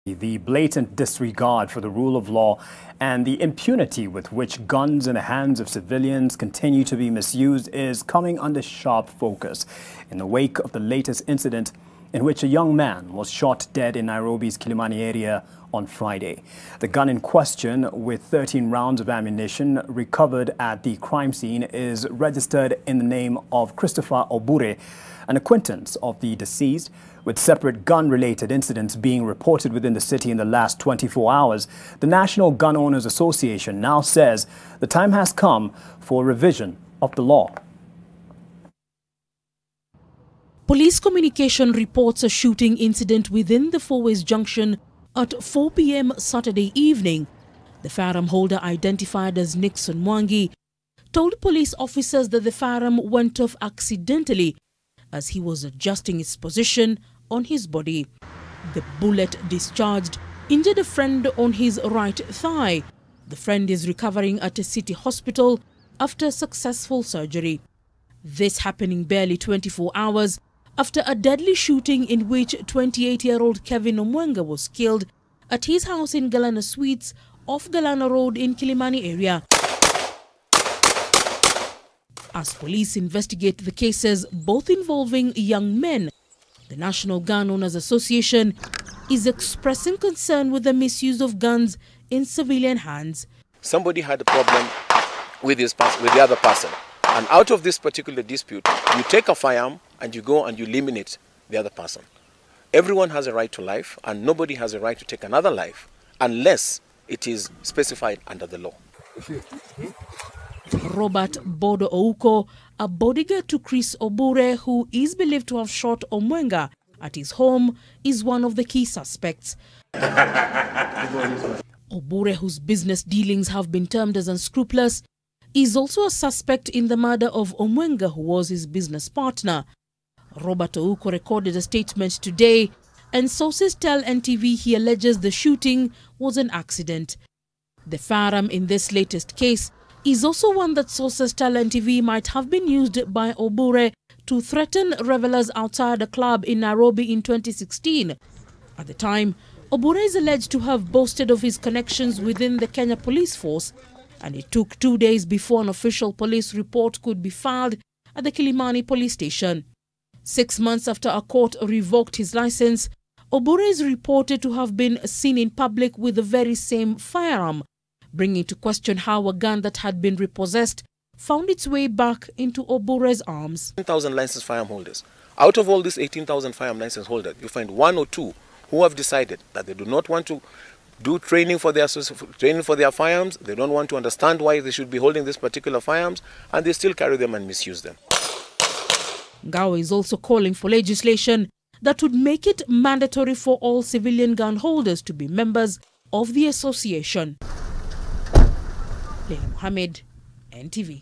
The blatant disregard for the rule of law and the impunity with which guns in the hands of civilians continue to be misused is coming under sharp focus in the wake of the latest incident in which a young man was shot dead in Nairobi's Kilimani area on Friday. The gun in question, with 13 rounds of ammunition recovered at the crime scene, is registered in the name of Christopher Obure, an acquaintance of the deceased, with separate gun-related incidents being reported within the city in the last 24 hours. The National Gun Owners Association now says the time has come for a revision of the law. Police communication reports a shooting incident within the Fourways Junction at 4 p.m. Saturday evening. The firearm holder, identified as Nixon Mwangi, told police officers that the firearm went off accidentally as he was adjusting its position on his body. The bullet discharged injured a friend on his right thigh. The friend is recovering at a city hospital after successful surgery. This happening barely 24 hours after a deadly shooting in which 28-year-old Kevin Omwenga was killed at his house in Galana Suites off Galana Road in Kilimani area. As police investigate the cases, both involving young men, the National Gun Owners Association is expressing concern with the misuse of guns in civilian hands. Somebody had a problem with the other person, and out of this particular dispute, you take a firearm and you go and you eliminate the other person. Everyone has a right to life, and nobody has a right to take another life unless it is specified under the law. Robert Bodo Ouko, a bodyguard to Chris Obure, who is believed to have shot Omwenga at his home, is one of the key suspects. Obure, whose business dealings have been termed as unscrupulous, is also a suspect in the murder of Omwenga, who was his business partner. Robert Ouko recorded a statement today, and sources tell NTV he alleges the shooting was an accident. The firearm in this latest case is also one that sources tell NTV might have been used by Obure to threaten revelers outside a club in Nairobi in 2016. At the time, Obure is alleged to have boasted of his connections within the Kenya police force, and it took 2 days before an official police report could be filed at the Kilimani police station. 6 months after a court revoked his license, Obure is reported to have been seen in public with the very same firearm, bringing into question how a gun that had been repossessed found its way back into Obure's arms. 18,000 licensed firearm holders. Out of all these 18,000 firearm license holders, you find 1 or 2 who have decided that they do not want to do training for their firearms. They don't want to understand why they should be holding these particular firearms, and they still carry them and misuse them. Ngao is also calling for legislation that would make it mandatory for all civilian gun holders to be members of the association. Leila Mohammed, NTV.